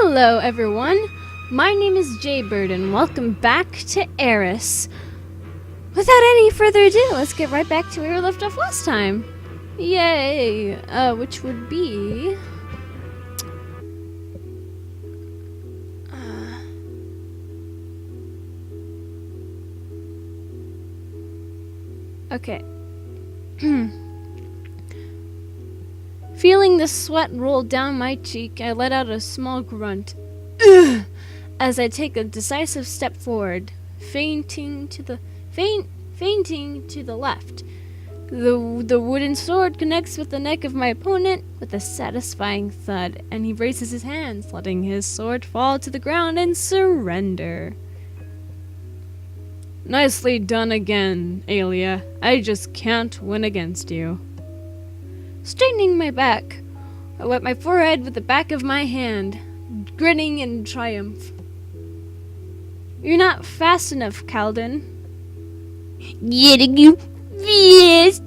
Hello everyone, my name is Jaybird and welcome back to AIRIS. Without any further ado, let's get right back to where we left off last time. Yay! Which would be... Okay. Feeling the sweat roll down my cheek, I let out a small grunt. Ugh! As I take a decisive step forward, fainting to the left. The wooden sword connects with the neck of my opponent with a satisfying thud, and he raises his hands, letting his sword fall to the ground and surrender. Nicely done again, Alia. I just can't win against you. Straightening my back, I wet my forehead with the back of my hand, grinning in triumph. You're not fast enough, Calden. Getting you fast.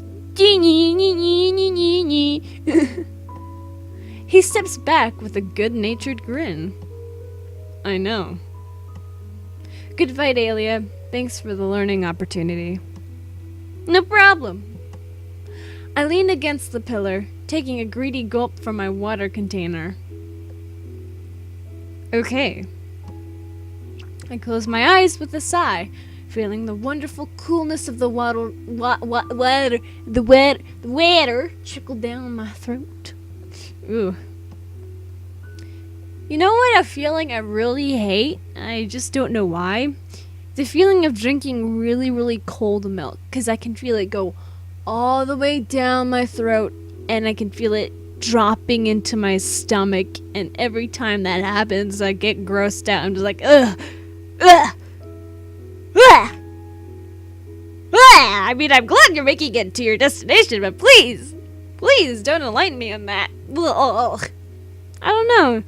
He steps back with a good-natured grin. I know. Good fight, Alia. Thanks for the learning opportunity. No problem. I lean against the pillar, taking a greedy gulp from my water container. Okay. I close my eyes with a sigh, feeling the wonderful coolness of the water trickle down my throat. Ooh. You know what a feeling I really hate? I just don't know why. The feeling of drinking really, really cold milk, because I can feel it go all the way down my throat, and I can feel it dropping into my stomach, and every time that happens, I get grossed out. I'm just like, ugh, ugh, ugh, ugh. I mean, I'm glad you're making it to your destination, but please don't enlighten me on that. Ugh. I don't know.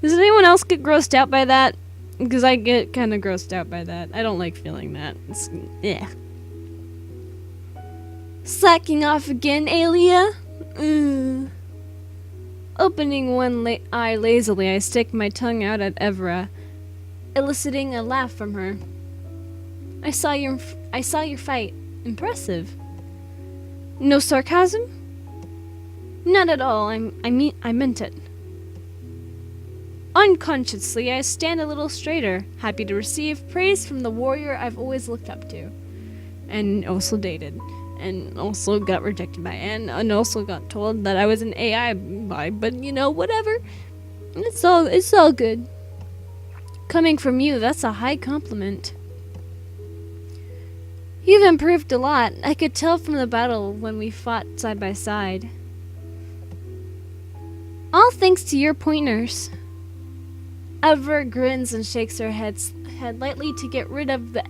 Does anyone else get grossed out by that? Because I get kind of grossed out by that. I don't like feeling that. Yeah. Slacking off again, Alia? Opening one eye lazily, I stick my tongue out at Evra, eliciting a laugh from her. I saw your fight. Impressive. No sarcasm? Not at all. I meant it. Unconsciously, I stand a little straighter, happy to receive praise from the warrior I've always looked up to, and also dated, and also got rejected by, and also got told that I was an AI by, but you know, whatever. It's all good. Coming from you, that's a high compliment. You've improved a lot. I could tell from the battle when we fought side by side. All thanks to your pointers. Ever grins and shakes her head lightly to get rid of the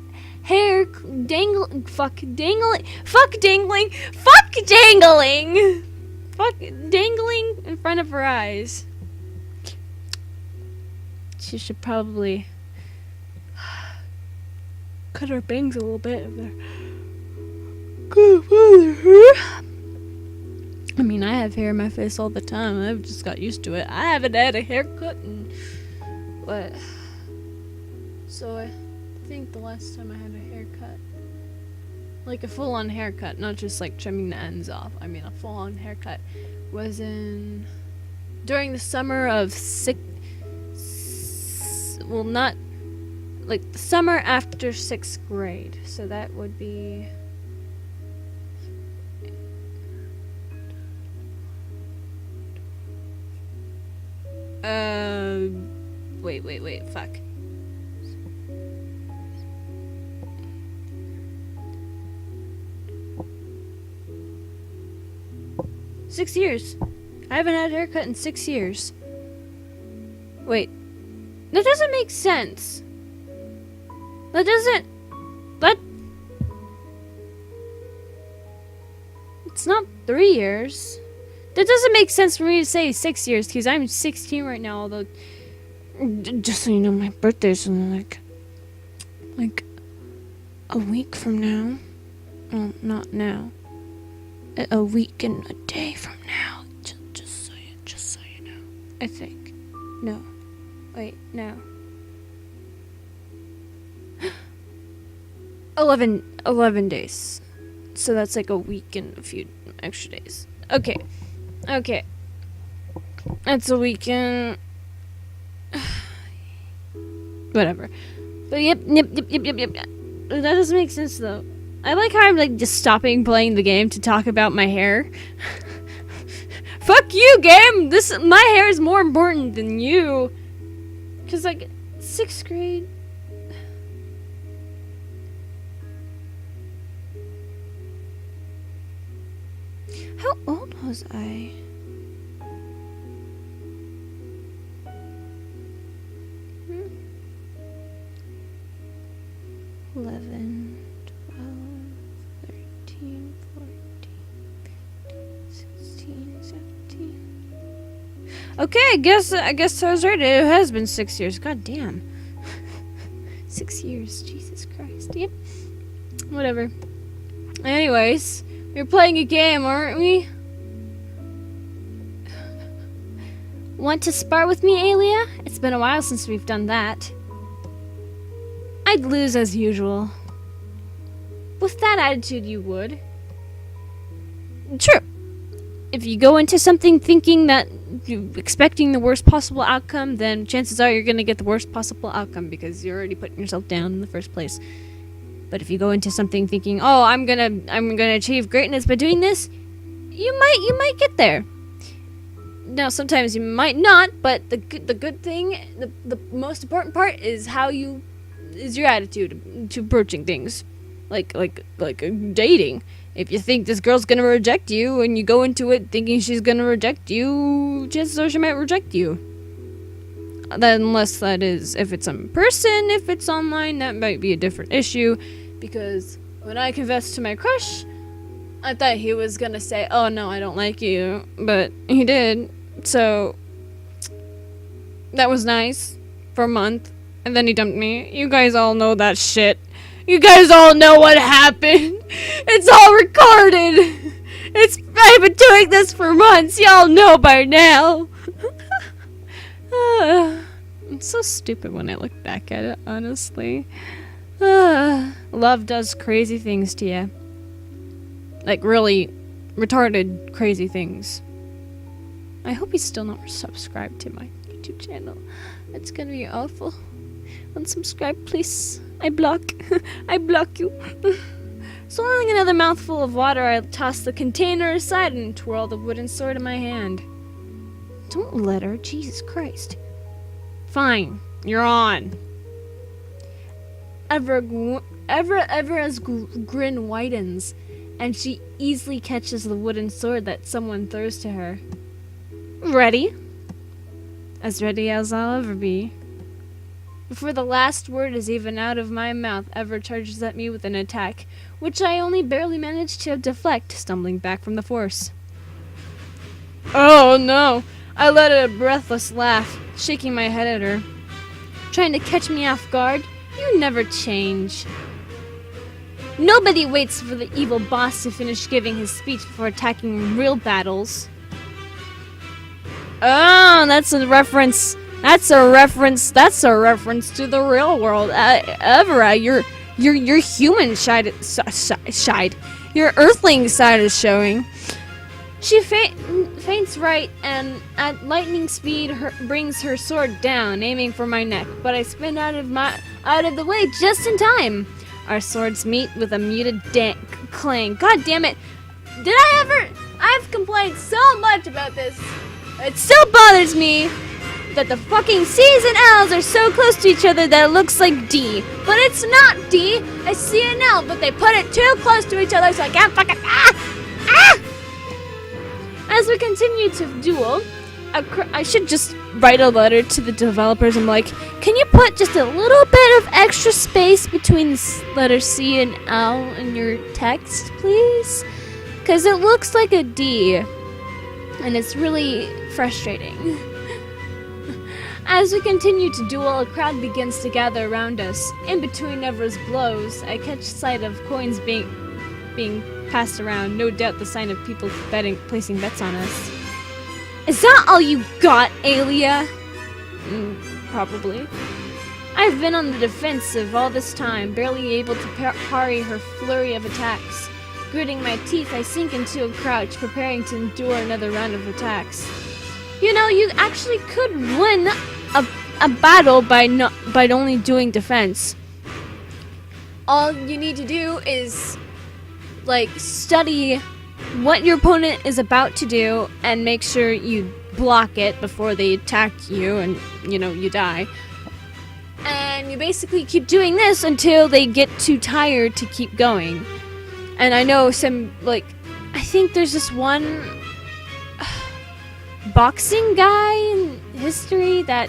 hair dangling in front of her eyes. She should probably cut her bangs a little bit if they're good for her. I mean, I have hair in my face all the time. I've just got used to it. I haven't had a haircut in what? So I think the last time I had a haircut, like a full-on haircut, not just like trimming the ends off. I mean, a full-on haircut was during the summer of not like the summer after 6th grade. So that would be wait, fuck. Six years. I haven't had a haircut in 6 years. Wait. That doesn't make sense. It's not 3 years. That doesn't make sense for me to say 6 years, because I'm 16 right now, although, just so you know, my birthday's in like a week from now. Well, not now. A week and a day from now. Just so you know. I think. No. Wait, no. 11 days. So that's like a week and a few extra days. Okay. Okay. That's a weekend. Whatever. But yep. That doesn't make sense though. I like how I'm like just stopping playing the game to talk about my hair. Fuck you, game! My hair is more important than you. Cause like 6th grade. How old was I? Hmm. 11, 12, 13, 14, 16, 17. Okay, I guess I was right. It has been 6 years. God damn. 6 years. Jesus Christ. Yep. Whatever. Anyways, we're playing a game, aren't we? Want to spar with me, Alia? It's been a while since we've done that. I'd lose as usual. With that attitude, you would. True. If you go into something thinking that you're expecting the worst possible outcome, then chances are you're going to get the worst possible outcome because you're already putting yourself down in the first place. But if you go into something thinking, "Oh, I'm gonna achieve greatness by doing this," you might get there. Now, sometimes you might not, but the good thing, the most important part is your attitude to approaching things, like dating. If you think this girl's gonna reject you and you go into it thinking she's gonna reject you, chances are she might reject you. Unless that is, if it's in person, if it's online, that might be a different issue. Because when I confessed to my crush, I thought he was gonna say, "Oh no, I don't like you," but he did. So that was nice for a month, and then he dumped me. You guys all know that shit. You guys all know what happened. It's all recorded. I've been doing this for months. Y'all know by now. It's so stupid when I look back at it, honestly. Love does crazy things to you. Like really retarded crazy things. I hope he's still not subscribed to my YouTube channel. It's gonna be awful. Unsubscribe, please. I block you. Swallowing another mouthful of water, I toss the container aside and twirl the wooden sword in my hand. Don't let her, Jesus Christ. Fine, you're on. Evera's grin widens, and she easily catches the wooden sword that someone throws to her. Ready? As ready as I'll ever be. Before the last word is even out of my mouth, Ever charges at me with an attack, which I only barely manage to deflect, stumbling back from the force. Oh no! I let out a breathless laugh, shaking my head at her. Trying to catch me off guard? You never change. Nobody waits for the evil boss to finish giving his speech before attacking real battles. Oh, that's a reference to the real world. Evera, your human side, your earthling side is showing. She faints right, and at lightning speed brings her sword down, aiming for my neck. But I spin out of the way just in time. Our swords meet with a muted clang. God damn it! I've complained so much about this. It still bothers me that the fucking C's and L's are so close to each other that it looks like D. But it's not D. It's C and L, but they put it too close to each other, so I can't fucking As we continue to duel, I should just write a letter to the developers. I'm like, can you put just a little bit of extra space between the letter C and L in your text, please? Because it looks like a D, and it's really frustrating. As we continue to duel, a crowd begins to gather around us. In between Evera's blows, I catch sight of coins being passed around. No doubt the sign of people placing bets on us. Is that all you got, Alia? probably. I've been on the defensive all this time, barely able to parry her flurry of attacks. Gritting my teeth, I sink into a crouch, preparing to endure another round of attacks. You know, you actually could win a battle by only doing defense. All you need to do is, like, study what your opponent is about to do and make sure you block it before they attack you and, you know, you die. And you basically keep doing this until they get too tired to keep going. And I know some, like, I think there's this one boxing guy in history that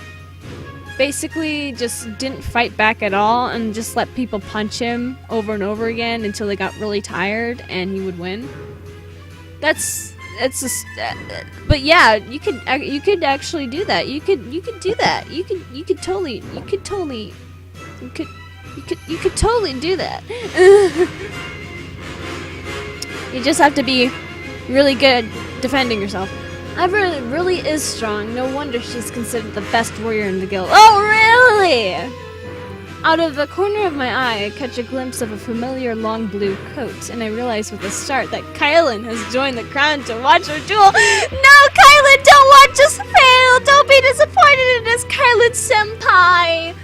basically just didn't fight back at all and just let people punch him over and over again until they got really tired and he would win. It's just, but yeah, you could actually do that. You could do that. You could totally do that. You just have to be really good defending yourself. Ever really is strong. No wonder she's considered the best warrior in the guild. Oh, really? Out of the corner of my eye, I catch a glimpse of a familiar long blue coat, and I realize with a start that Kylan has joined the crowd to watch our duel. No, Kylan, don't watch us fail! Don't be disappointed in us, Kylan-senpai!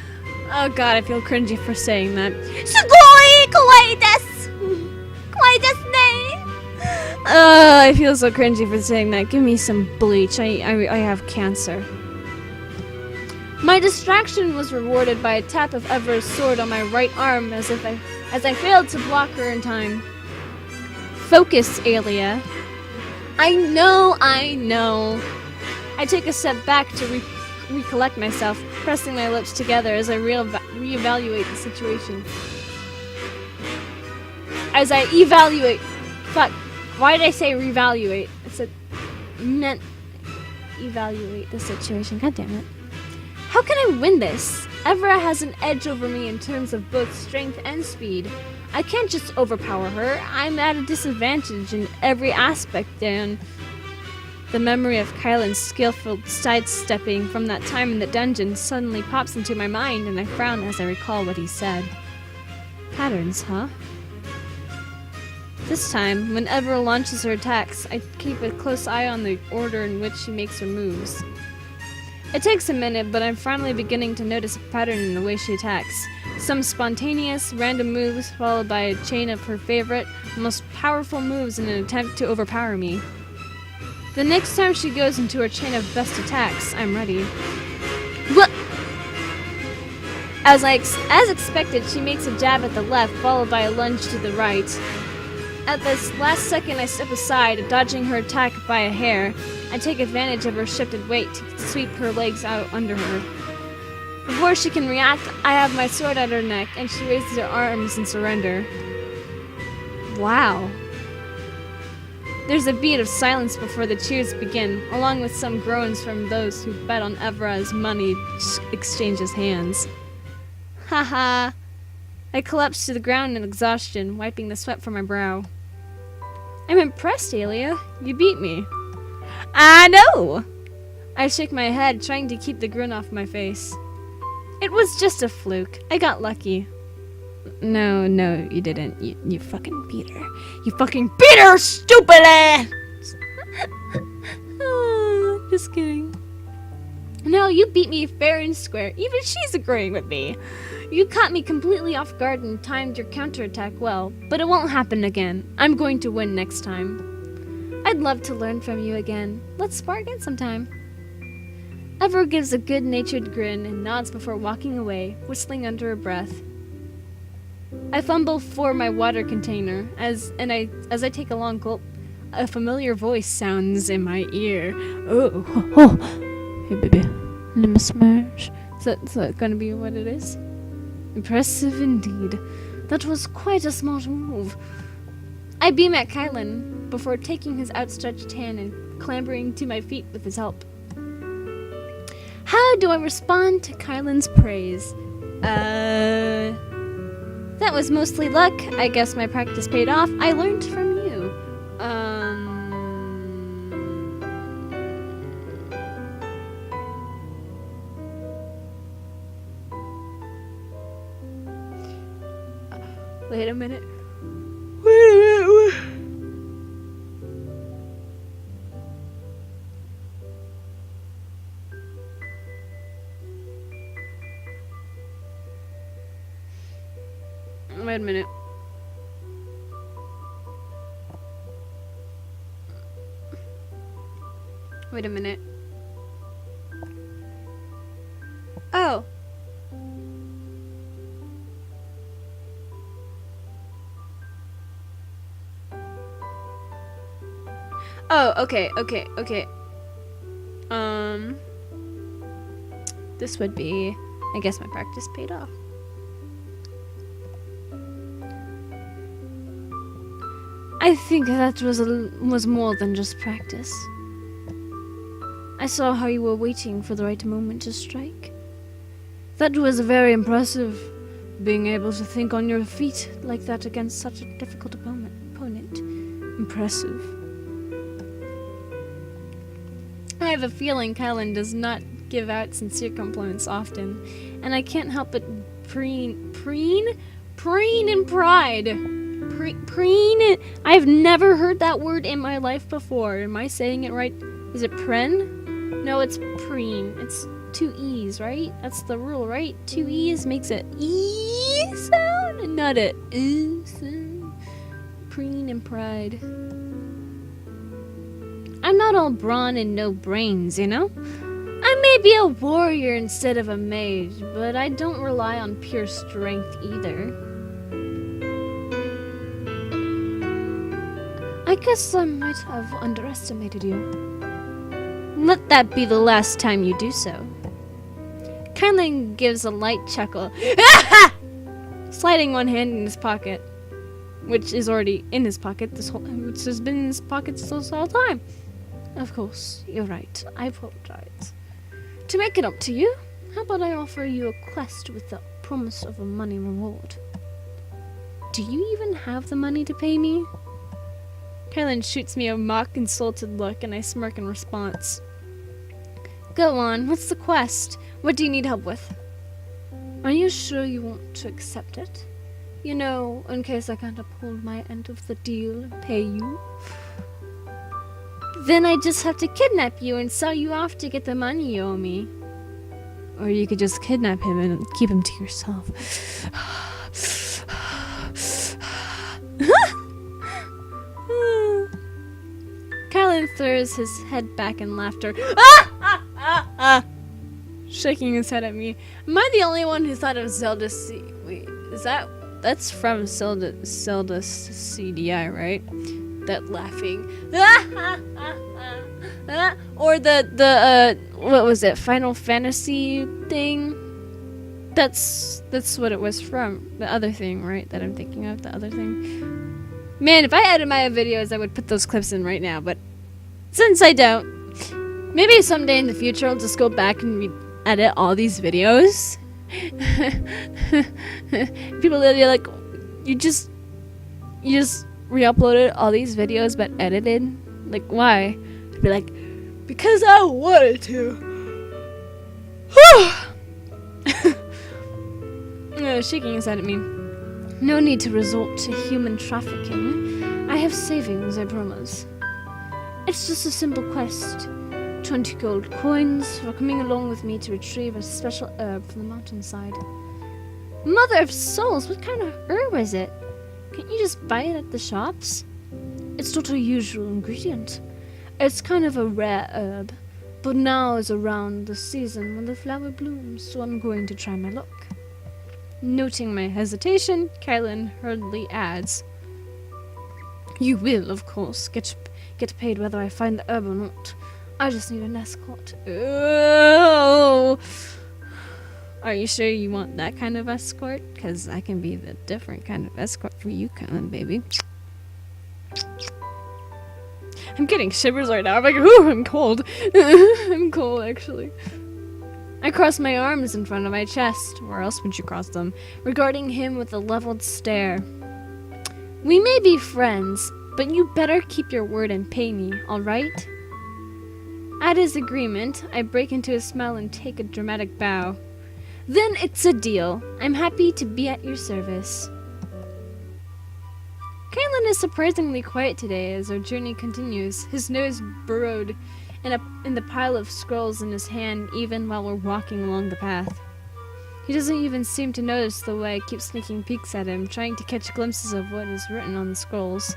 Oh god, I feel cringy for saying that. Sugoi kawaii desu! Kawaii desu ne! I feel so cringy for saying that. Give me some bleach. I have cancer. My distraction was rewarded by a tap of Ever's sword on my right arm as I failed to block her in time. Focus, Alia. I know. I take a step back to recollect myself, pressing my lips together as I reevaluate the situation. As I evaluate... Fuck. Why did I say reevaluate? I said... meant... evaluate the situation. God damn it. How can I win this? Evra has an edge over me in terms of both strength and speed. I can't just overpower her. I'm at a disadvantage in every aspect, and the memory of Kylan's skillful sidestepping from that time in the dungeon suddenly pops into my mind, and I frown as I recall what he said. Patterns, huh? This time, when Evra launches her attacks, I keep a close eye on the order in which she makes her moves. It takes a minute, but I'm finally beginning to notice a pattern in the way she attacks. Some spontaneous, random moves, followed by a chain of her favorite, most powerful moves in an attempt to overpower me. The next time she goes into her chain of best attacks, I'm ready. What? As expected, she makes a jab at the left, followed by a lunge to the right. At this last second, I step aside, dodging her attack by a hair. I take advantage of her shifted weight to sweep her legs out under her. Before she can react, I have my sword at her neck, and she raises her arms in surrender. Wow. There's a beat of silence before the cheers begin, along with some groans from those who bet on Evra as money exchanges hands. Haha. I collapse to the ground in exhaustion, wiping the sweat from my brow. I'm impressed, Alia. You beat me. I know! I shake my head, trying to keep the grin off my face. It was just a fluke. I got lucky. No, you didn't. You fucking beat her. You fucking beat her, stupid ass! Just kidding. No, you beat me fair and square. Even she's agreeing with me. You caught me completely off guard and timed your counterattack well, but it won't happen again. I'm going to win next time. I'd love to learn from you again. Let's spar again sometime. Ever gives a good-natured grin and nods before walking away, whistling under her breath. I fumble for my water container as I take a long gulp. A familiar voice sounds in my ear. Oh. Hey, baby. Let me smash. Is that gonna be what it is? Impressive indeed. That was quite a smart move. I beam at Kylan before taking his outstretched hand and clambering to my feet with his help. How do I respond to Kylan's praise? That was mostly luck. I guess my practice paid off. I learned from you. Wait a minute. Wait a minute. Wait a minute. Wait a minute. Oh. Oh, okay. This would be, I guess my practice paid off. I think that was more than just practice. I saw how you were waiting for the right moment to strike. That was very impressive, being able to think on your feet like that against such a difficult opponent. Impressive. I have a feeling Kylan does not give out sincere compliments often, and I can't help but preen in pride. Preen? I've never heard that word in my life before. Am I saying it right? Is it pren? No, it's preen. It's 2 E's, right? That's the rule, right? 2 E's makes it E sound and not a E sound. Preen and pride. I'm not all brawn and no brains, you know? I may be a warrior instead of a mage, but I don't rely on pure strength either. I guess I might have underestimated you. Let that be the last time you do so. Kylan gives a light chuckle, sliding one hand in his pocket, which is already in his pocket which has been in his pocket this whole time. Of course, you're right. I apologize. To make it up to you, how about I offer you a quest with the promise of a money reward? Do you even have the money to pay me? Kylan shoots me a mock insulted look and I smirk in response. Go on, what's the quest? What do you need help with? Are you sure you want to accept it? You know, in case I can't uphold my end of the deal and pay you. Then I just have to kidnap you and sell you off to get the money you owe me. Or you could just kidnap him and keep him to yourself. Kylan throws his head back in laughter. Shaking his head at me. Am I the only one who thought of Zelda C... Wait, is that's from Zelda CDI, right? That laughing. Or the what was it? Final Fantasy thing? That's what it was from. The other thing, right? That I'm thinking of, the other thing. Man, if I edit my videos, I would put those clips in right now, but since I don't, maybe someday in the future I'll just go back and edit all these videos. People will be like, you just re-uploaded all these videos but edited? Like, why? I'd be like, because I wanted to. Shaking his head at me. No need to resort to human trafficking. I have savings, I promise. It's just a simple quest. 20 gold coins for coming along with me to retrieve a special herb from the mountainside. Mother of souls, what kind of herb is it? Can't you just buy it at the shops? It's not a usual ingredient. It's kind of a rare herb, but now is around the season when the flower blooms, so I'm going to try my luck. Noting my hesitation, Kylan hurriedly adds, you will, of course, get paid whether I find the herb or not. I just need an escort. Oh! Are you sure you want that kind of escort? Because I can be the different kind of escort for you, Kylan, baby. I'm getting shivers right now. I'm like, ooh, I'm cold. I'm cold, actually. I cross my arms in front of my chest. Where else would you cross them? Regarding him with a leveled stare. We may be friends, but you better keep your word and pay me, alright? At his agreement, I break into a smile and take a dramatic bow. Then it's a deal. I'm happy to be at your service. Kylan is surprisingly quiet today as our journey continues, his nose burrowed in the pile of scrolls in his hand even while we're walking along the path. He doesn't even seem to notice the way I keep sneaking peeks at him, trying to catch glimpses of what is written on the scrolls.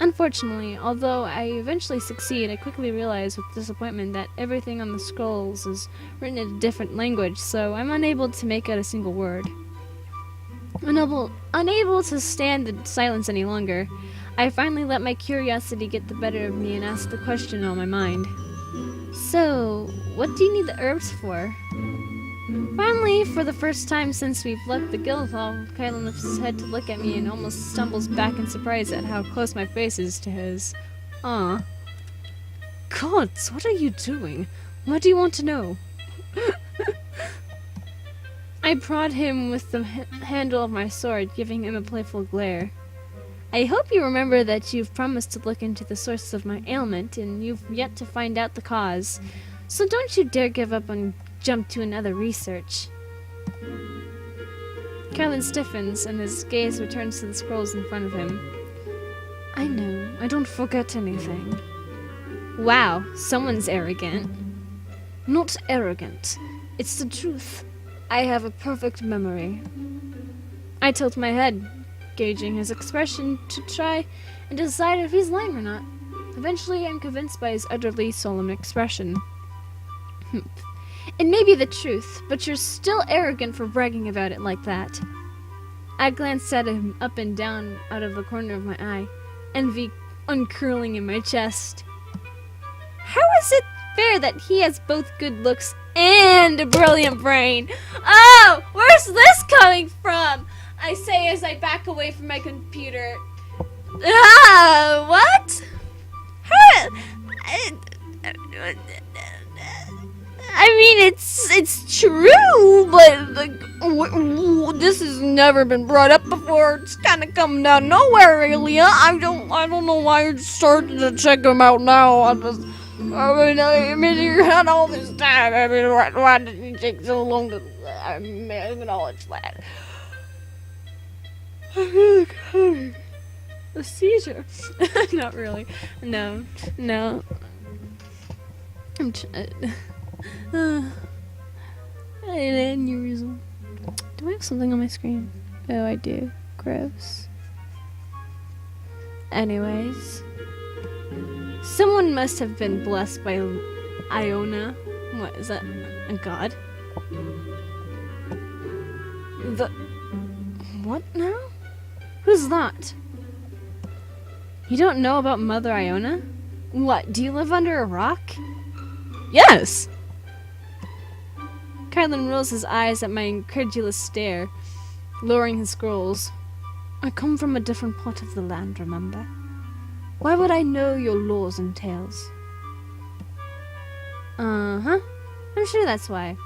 Unfortunately, although I eventually succeed, I quickly realize with disappointment that everything on the scrolls is written in a different language, so I'm unable to make out a single word. Unable to stand the silence any longer, I finally let my curiosity get the better of me and asked the question on my mind. So, what do you need the herbs for? Finally, for the first time since we've left the guild hall, Kylan lifts his head to look at me and almost stumbles back in surprise at how close my face is to his. Ah. Gods, what are you doing? What do you want to know? I prod him with the handle of my sword, giving him a playful glare. I hope you remember that you've promised to look into the source of my ailment, and you've yet to find out the cause. So don't you dare give up and jump to another research. Kylan stiffens, and his gaze returns to the scrolls in front of him. I know, I don't forget anything. Wow, someone's arrogant. Not arrogant. It's the truth. I have a perfect memory. I tilt my head, gauging his expression to try and decide if he's lying or not. Eventually, I'm convinced by his utterly solemn expression. It may be the truth, but you're still arrogant for bragging about it like that. I glanced at him up and down out of the corner of my eye, envy uncurling in my chest. How is it fair that he has both good looks and a brilliant brain? Oh, where's this coming from? I say as I back away from my computer. Ah, what? I mean, it's true, but like, this has never been brought up before. It's kind of coming out of nowhere, really. I don't know why you're starting to check them out now. I mean, you had all this time. I mean, why did it take so long to acknowledge that? I feel like having a seizure. Not really. No. I'm an aneurysm. Do I have something on my screen? Oh, I do. Gross. Anyways. Someone must have been blessed by Iona. What, is that a god? What now? Who's that? You don't know about Mother Iona? What, do you live under a rock? Yes! Kylan rolls his eyes at my incredulous stare, lowering his scrolls. I come from a different part of the land, remember? Why would I know your laws and tales? Uh-huh. I'm sure that's why.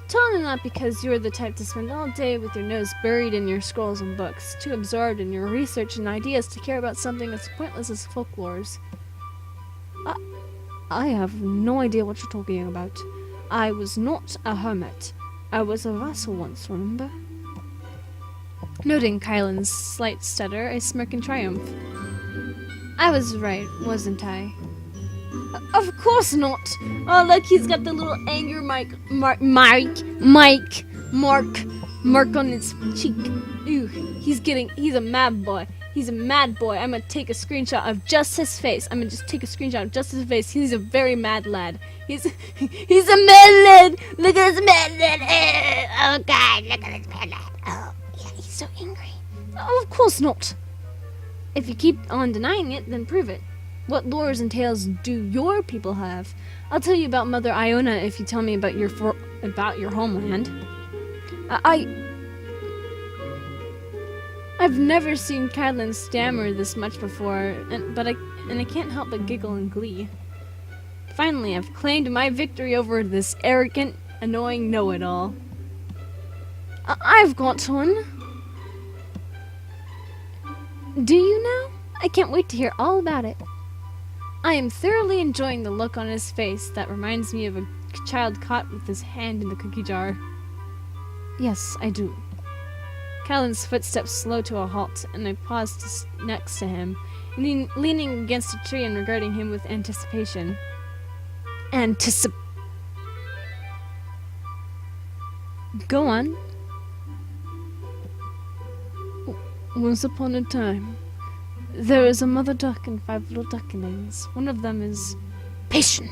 Totally not because you're the type to spend all day with your nose buried in your scrolls and books, too absorbed in your research and ideas to care about something as pointless as folklores. I have no idea what you're talking about. I was not a hermit. I was a vassal once, remember? Noting Kylan's slight stutter, I smirk in triumph. I was right, wasn't I? Of course not! Oh, look, he's got the little anger mark on his cheek. Ew, he's a mad boy. He's a mad boy. I'm gonna take a screenshot of just his face. He's a very mad lad. He's a mad lad! Look at this mad lad! Oh god, look at this mad lad. Oh, yeah, he's so angry. Oh, of course not. If you keep on denying it, then prove it. What lores and tales do your people have? I'll tell you about Mother Iona if you tell me about your homeland. I've never seen Kylan stammer this much before, and I can't help but giggle in glee. Finally, I've claimed my victory over this arrogant, annoying know-it-all. I've got one. Do you now? I can't wait to hear all about it. I am thoroughly enjoying the look on his face that reminds me of a child caught with his hand in the cookie jar. Yes, I do. Callan's footsteps slow to a halt, and I pause next to him, leaning against a tree and regarding him with anticipation. Go on. Once upon a time, there was a mother duck and 5 little ducklings. One of them is patient.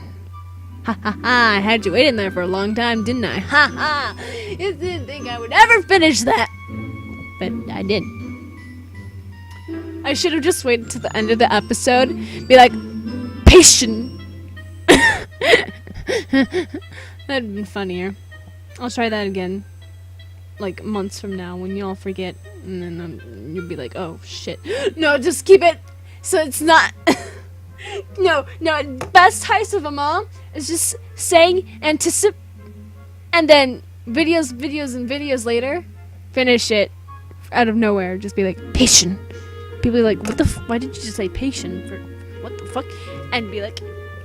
Ha ha ha! I had you waiting there for a long time, didn't I? Ha ha! You didn't think I would ever finish that! But I did. I should have just waited to the end of the episode, be like, patient! That'd been funnier. I'll try that again. Like months from now when y'all forget, and then you'll be like, oh shit. No, just keep it so it's not. No, best heist of them all is just saying anticipate, and then videos later, finish it out of nowhere. Just be like, patient. People are like, what the why did you just say patient for what the fuck? And be like,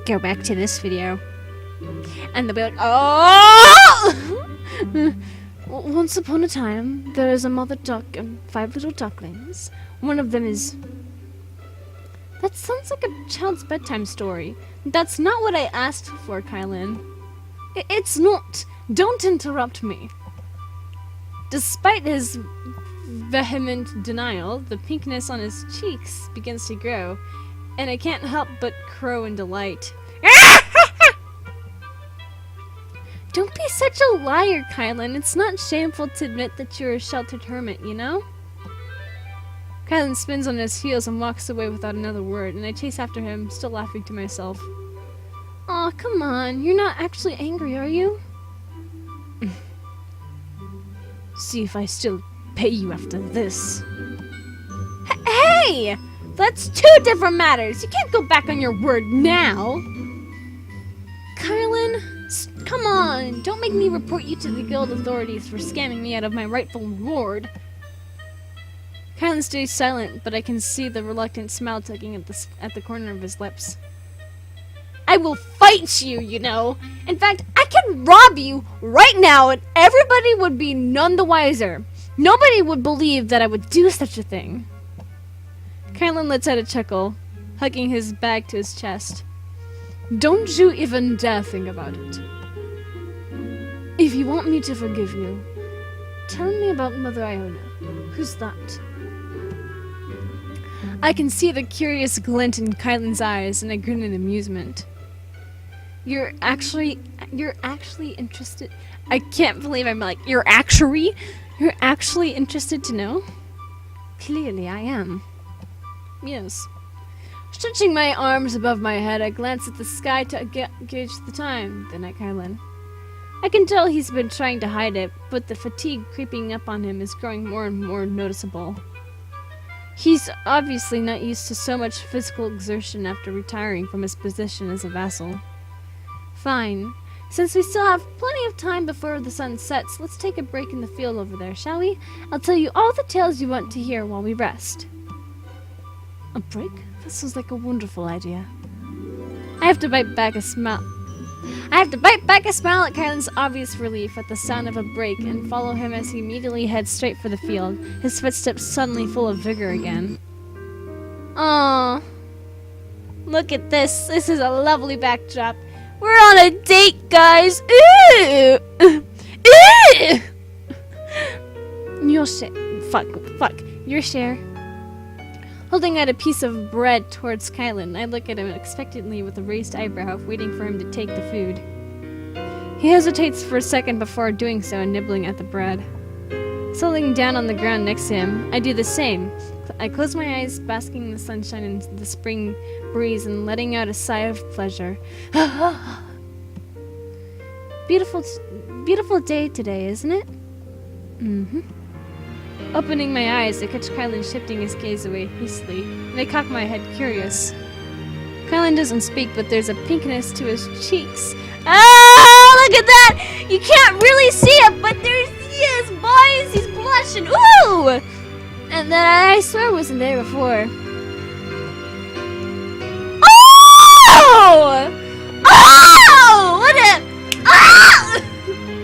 go back to this video. And they'll be like, oh! Once upon a time, there is a mother duck and 5 little ducklings. One of them is... That sounds like a child's bedtime story. That's not what I asked for, Kylan. It's not. Don't interrupt me. Despite his vehement denial, the pinkness on his cheeks begins to grow, and I can't help but crow in delight. Don't be such a liar, Kylan. It's not shameful to admit that you're a sheltered hermit, you know? Kylan spins on his heels and walks away without another word, and I chase after him, still laughing to myself. Aw, come on. You're not actually angry, are you? See if I still pay you after this. Hey! That's 2 different matters. You can't go back on your word now. Kylan... Come on! Don't make me report you to the guild authorities for scamming me out of my rightful reward. Kylan stays silent, but I can see the reluctant smile tugging at the corner of his lips. I will fight you, you know! In fact, I can rob you right now and everybody would be none the wiser. Nobody would believe that I would do such a thing. Kylan lets out a chuckle, hugging his bag to his chest. Don't you even dare think about it. If you want me to forgive you, tell me about Mother Iona. Who's that? I can see the curious glint in Kylan's eyes, and I grin in amusement. You're actually interested? I can't believe I'm like, you're actually interested to know? Clearly I am. Yes. Stretching my arms above my head, I glance at the sky to gauge the time. Then at Kylan. I can tell he's been trying to hide it, but the fatigue creeping up on him is growing more and more noticeable. He's obviously not used to so much physical exertion after retiring from his position as a vassal. Fine. Since we still have plenty of time before the sun sets, let's take a break in the field over there, shall we? I'll tell you all the tales you want to hear while we rest. A break? That sounds like a wonderful idea. I have to bite back a smile at Kylan's obvious relief at the sound of a break and follow him as he immediately heads straight for the field, his footsteps suddenly full of vigor again. Aww. Look at this. This is a lovely backdrop. We're on a date, guys. Ooh. Ooh. Your share. Fuck. Your share. Holding out a piece of bread towards Kylan, I look at him expectantly with a raised eyebrow, waiting for him to take the food. He hesitates for a second before doing so and nibbling at the bread. Settling down on the ground next to him, I do the same. I close my eyes, basking in the sunshine and the spring breeze and letting out a sigh of pleasure. Beautiful day today, isn't it? Mm-hmm. Opening my eyes, I catch Kylan shifting his gaze away hastily, and I cock my head curious. Kylan doesn't speak, but there's a pinkness to his cheeks. Oh, look at that! You can't really see it, but he is, boys! He's blushing! Ooh! And that I swear wasn't there before. Oh! Oh! What a... Ah!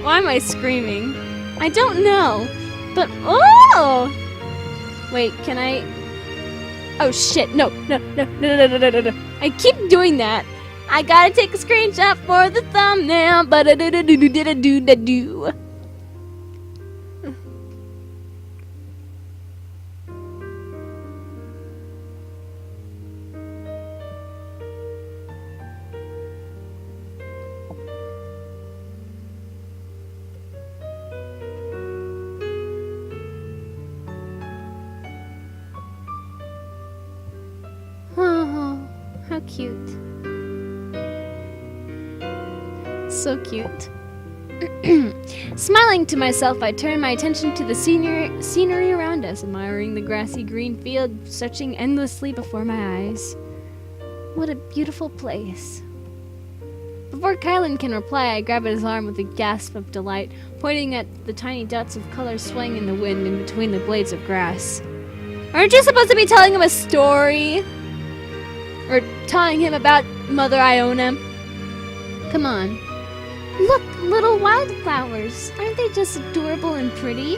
Why am I screaming? I don't know. But, oh! Wait, can I... Oh shit, no. I keep doing that. I gotta take a screenshot for the thumbnail. Ba-da-da-da-do-da-do-da-do. Oh, how cute. So cute. Smiling to myself, I turn my attention to the scenery around us, admiring the grassy green field stretching endlessly before my eyes. What a beautiful place. Before Kylan can reply, I grab his arm with a gasp of delight, pointing at the tiny dots of color swaying in the wind in between the blades of grass. Aren't you supposed to be telling him a story? Or telling him about Mother Iona? Come on. Look, little wildflowers. Aren't they just adorable and pretty?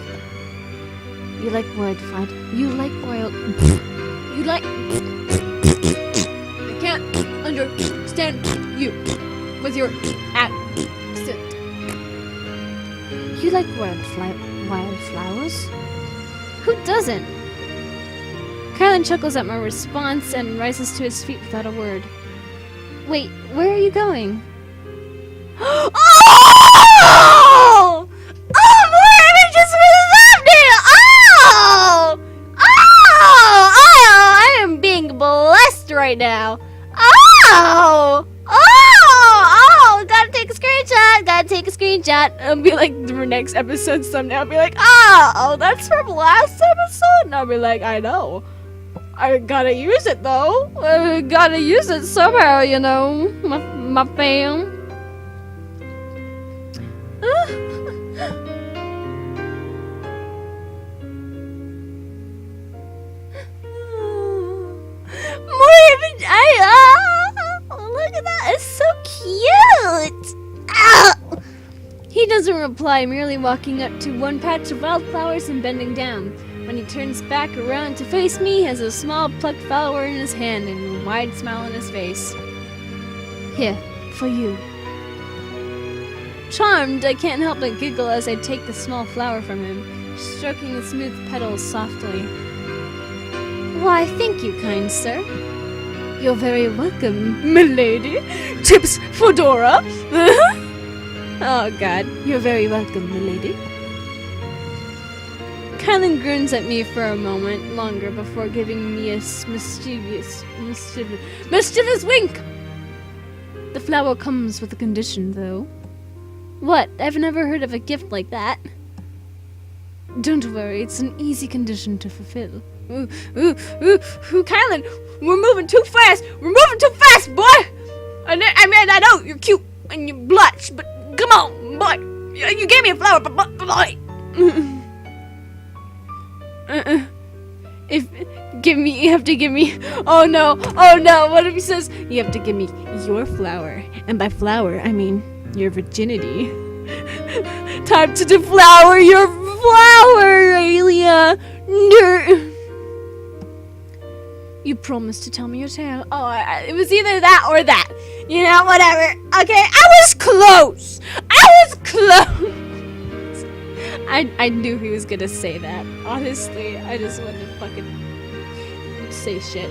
You like wildflower. You like wild... You like... I can't understand you with your accent. You like wildflowers? Who doesn't? Kylan chuckles at my response and rises to his feet without a word. Wait, where are you going? Oh! Oh, Lord, I just loved it! Oh! Oh! I am being blessed right now. Oh! Oh! Gotta take a screenshot. I'll be like, the next episode thumbnail, I'll be like, oh, that's from last episode? And I'll be like, I know. I gotta use it though. I gotta use it somehow, you know. My fam. Look at that. It's so cute. He doesn't reply, merely walking up to one patch of wildflowers and bending down. When he turns back around to face me, he has a small plucked flower in his hand and a wide smile on his face. Here, for you. Charmed, I can't help but giggle as I take the small flower from him, stroking the smooth petals softly. Why, thank you, kind sir. You're very welcome, milady. Tips for Dora. Oh, God. You're very welcome, milady. Kylan grins at me for a moment longer before giving me a mischievous wink. The flower comes with a condition, though. What? I've never heard of a gift like that. Don't worry, it's an easy condition to fulfill. Kylan, we're moving too fast. Boy. I mean, I know you're cute and you blush, but come on, boy. You gave me a flower, but boy. You have to give me. Oh no. What if he says you have to give me your flower, and by flower I mean your virginity. Time to deflower your flower, Aelia. You promised to tell me your tale. Oh, it was either that or that. You know, whatever. Okay, I was close. I knew he was gonna say that. Honestly, I just wanted to fucking say shit.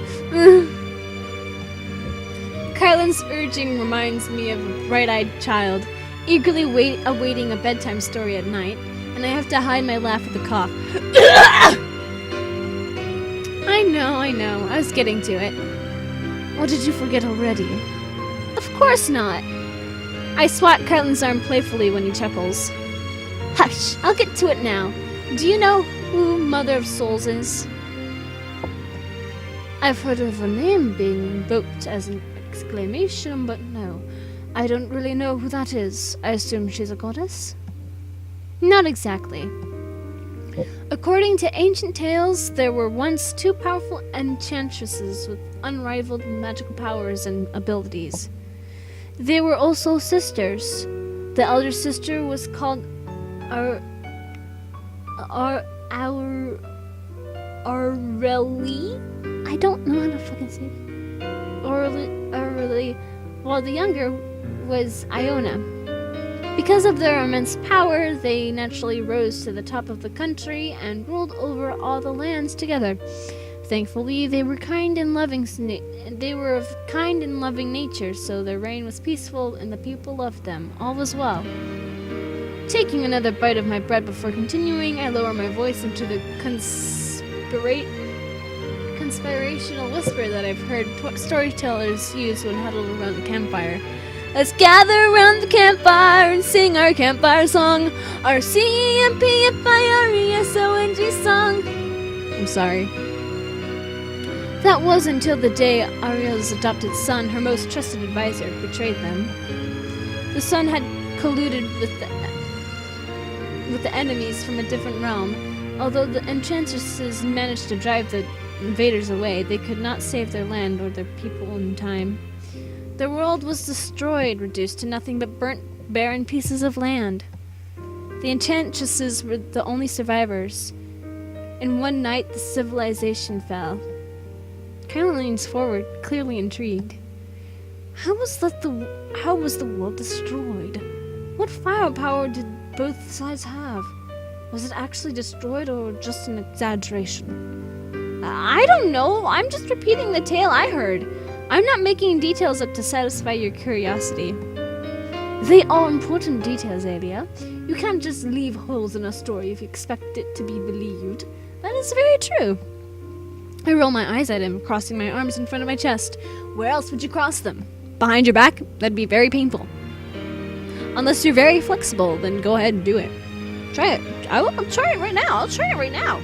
Kylan's urging reminds me of a bright-eyed child, eagerly awaiting a bedtime story at night, and I have to hide my laugh with a cough. I know. I was getting to it. Or did you forget already? Of course not. I swat Kylan's arm playfully when he chuckles. Hush, I'll get to it now. Do you know who Mother of Souls is? I've heard of her name being invoked as an exclamation, but no. I don't really know who that is. I assume she's a goddess? Not exactly. According to ancient tales, there were once two powerful enchantresses with unrivaled magical powers and abilities. They were also sisters. The elder sister was called our Aureli. I don't know how to fucking say it. Aureli. While the younger was Iona. Because of their immense power, they naturally rose to the top of the country and ruled over all the lands together. Thankfully, they were of kind and loving nature, so their reign was peaceful and the people loved them. All was well. Taking another bite of my bread before continuing, I lower my voice into the conspirational whisper that I've heard storytellers use when huddled around the campfire. Let's gather around the campfire and sing our campfire song, our CMPFIRESONG song. I'm sorry. That was until the day Ariel's adopted son, her most trusted advisor, betrayed them. The son had colluded with the enemies from a different realm. Although the enchantresses managed to drive the invaders away, they could not save their land or their people in time. Their world was destroyed, reduced to nothing but burnt, barren pieces of land. The enchantresses were the only survivors. In one night, the civilization fell. Kyla leans forward, clearly intrigued. How was the world destroyed? What firepower did both sides have? Was it actually destroyed or just an exaggeration? I don't know. I'm just repeating the tale I heard. I'm not making details up to satisfy your curiosity. They are important details, Alia. You can't just leave holes in a story if you expect it to be believed. That is very true. I roll my eyes at him, crossing my arms in front of my chest. Where else would you cross them? Behind your back? That'd be very painful. Unless you're very flexible, then go ahead and do it. Try it. I'll try it right now. I'll try it right now.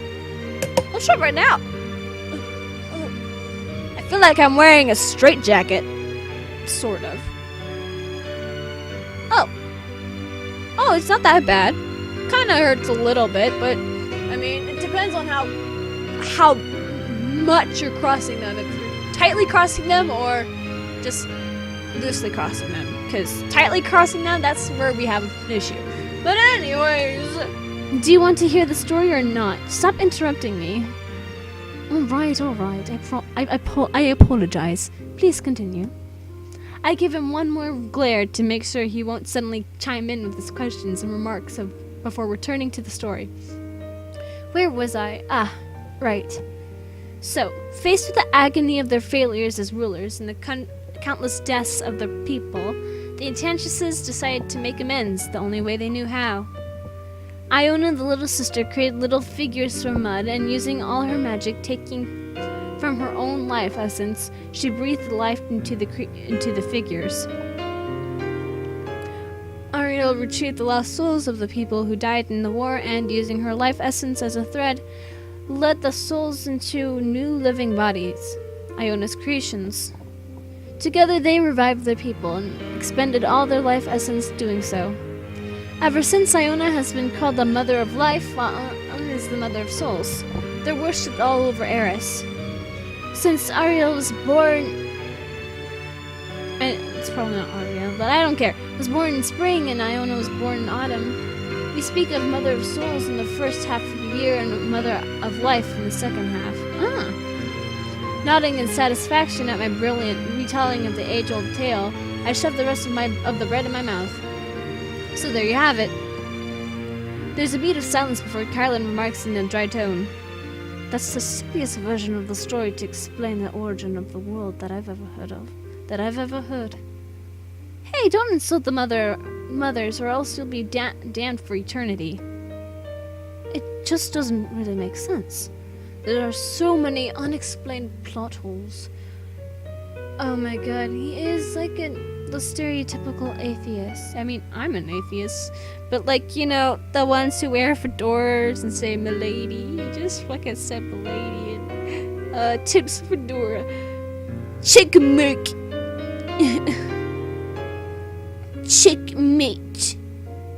I feel like I'm wearing a straitjacket. Sort of. Oh, it's not that bad. Kinda hurts a little bit, but I mean, it depends on how much you're crossing them. If you're tightly crossing them or just loosely crossing them. Because tightly crossing them, that's where we have an issue. But anyways, do you want to hear the story or not? Stop interrupting me. All right. I apologize. Please continue. I give him one more glare to make sure he won't suddenly chime in with his questions and remarks before returning to the story. Where was I? Right. So, faced with the agony of their failures as rulers and the countless deaths of the people, the enchantresses decided to make amends the only way they knew how. Iona, the little sister, created little figures from mud, and using all her magic, taking from her own life essence, she breathed life into the figures. Ariel retrieved the lost souls of the people who died in the war, and using her life essence as a thread, led the souls into new living bodies, Iona's creations. Together they revived their people and expended all their life essence doing so. Ever since, Iona has been called the Mother of Life, while Iona is the Mother of Souls. They're worshipped all over AIRIS. Since Ariel was born... and it's probably not Ariel, but I don't care. Was born in spring and Iona was born in autumn. We speak of Mother of Souls in the first half of the year and Mother of Life in the second half. Nodding in satisfaction at my brilliant retelling of the age-old tale, I shoved the rest of the bread in my mouth. So there you have it. There's a beat of silence before Carlin remarks in a dry tone. That's the silliest version of the story to explain the origin of the world that I've ever heard. Hey, don't insult the mothers or else you'll be damned for eternity. It just doesn't really make sense. There are so many unexplained plot holes. Oh my god, he is like the stereotypical atheist. I mean, I'm an atheist. But like, you know, the ones who wear fedoras and say milady. You just fucking said milady and tips fedora. Checkmate. Checkmate.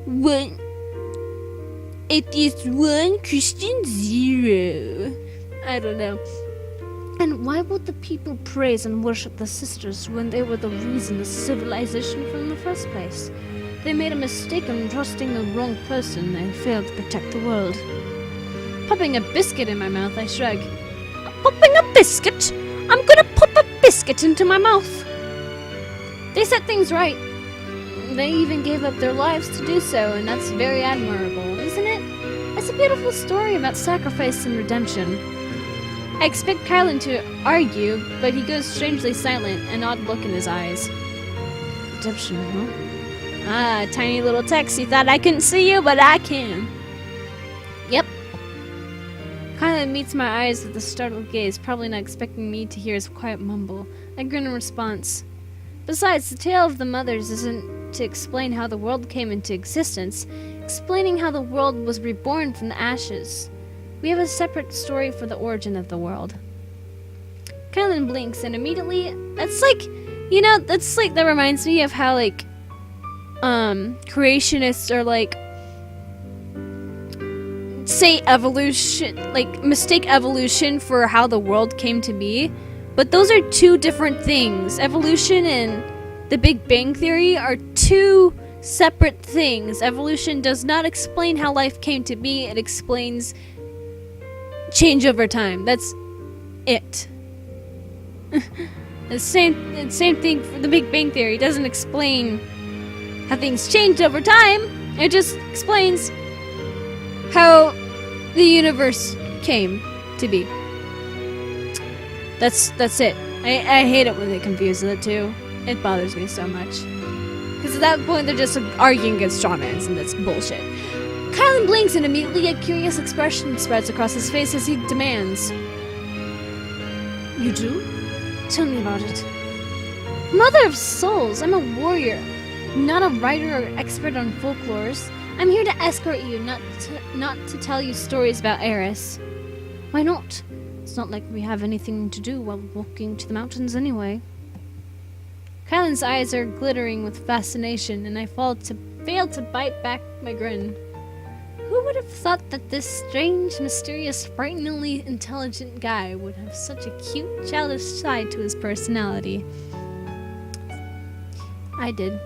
1. Atheist 1, Christian 0. I don't know. And why would the people praise and worship the sisters when they were the reason of civilization from the first place? They made a mistake in trusting the wrong person and failed to protect the world. Popping a biscuit in my mouth, I shrug. Popping a biscuit? I'm gonna pop a biscuit into my mouth. They set things right. They even gave up their lives to do so, and that's very admirable, isn't it? It's a beautiful story about sacrifice and redemption. I expect Kylan to argue, but he goes strangely silent, an odd look in his eyes. Redemption, huh? Ah, tiny little text. You thought I couldn't see you, but I can. Yep. Kylan meets my eyes with a startled gaze, probably not expecting me to hear his quiet mumble. I grin in response. Besides, the tale of the mothers isn't to explain how the world came into existence, explaining how the world was reborn from the ashes. We have a separate story for the origin of the world. Kylan blinks, and immediately, that's like, that reminds me of how, like, creationists are like, say evolution, like, mistake evolution for how the world came to be. But those are two different things. Evolution and the Big Bang Theory are two separate things. Evolution does not explain how life came to be. It explains change over time. That's it. the same thing for the Big Bang Theory. It doesn't explain how things change over time. It just explains how the universe came to be. That's it. I hate it when they confuse the two. It bothers me so much. Because at that point they're just arguing against strawmans, and that's bullshit. Kylan blinks, and immediately a curious expression spreads across his face as he demands. You do? Tell me about it. Mother of souls, I'm a warrior, not a writer or expert on folklores. I'm here to escort you, not to tell you stories about AIRIS. Why not? It's not like we have anything to do while walking to the mountains anyway. Kylan's eyes are glittering with fascination, and I fail to bite back my grin. Who would have thought that this strange, mysterious, frighteningly intelligent guy would have such a cute, childish side to his personality? I did.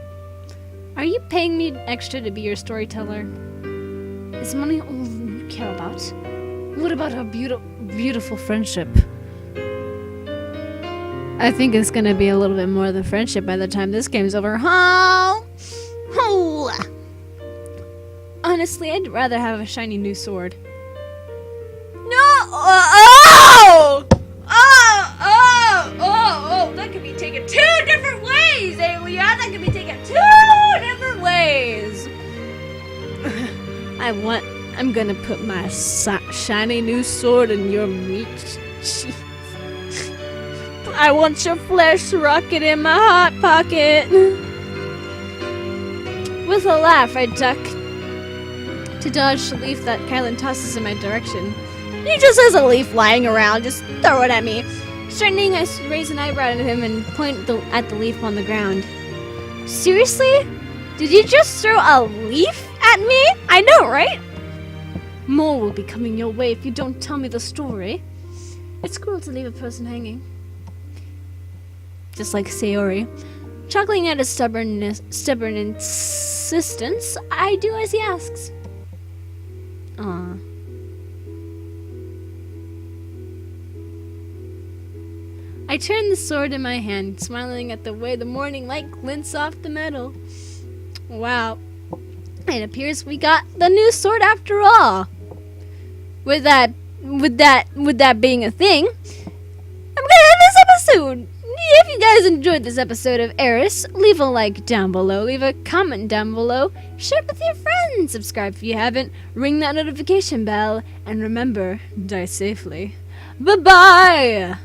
Are you paying me extra to be your storyteller? Is money all you care about? What about our beautiful friendship? I think it's gonna be a little bit more than friendship by the time this game's over. Huh? Honestly, I'd rather have a shiny new sword. No! That could be taken two different ways, Aelia! That could be taken two different ways! I'm gonna put my shiny new sword in your meat. I want your flesh rocket in my hot pocket. With a laugh, I duck to dodge the leaf that Kylan tosses in my direction. He just has a leaf lying around, just throw it at me. Straightening, I raise an eyebrow at him and point at the leaf on the ground. Seriously? Did you just throw a leaf at me? I know, right? More will be coming your way if you don't tell me the story. It's cruel to leave a person hanging. Just like Sayori. Chuckling at his stubborn insistence, I do as he asks. Aww. I turn the sword in my hand, smiling at the way the morning light glints off the metal. Wow. It appears we got the new sword after all. With that being a thing, I'm gonna end this episode. If you guys enjoyed this episode of AIRIS, leave a like down below, leave a comment down below, share it with your friends, subscribe if you haven't, ring that notification bell, and remember, die safely. Bye-bye!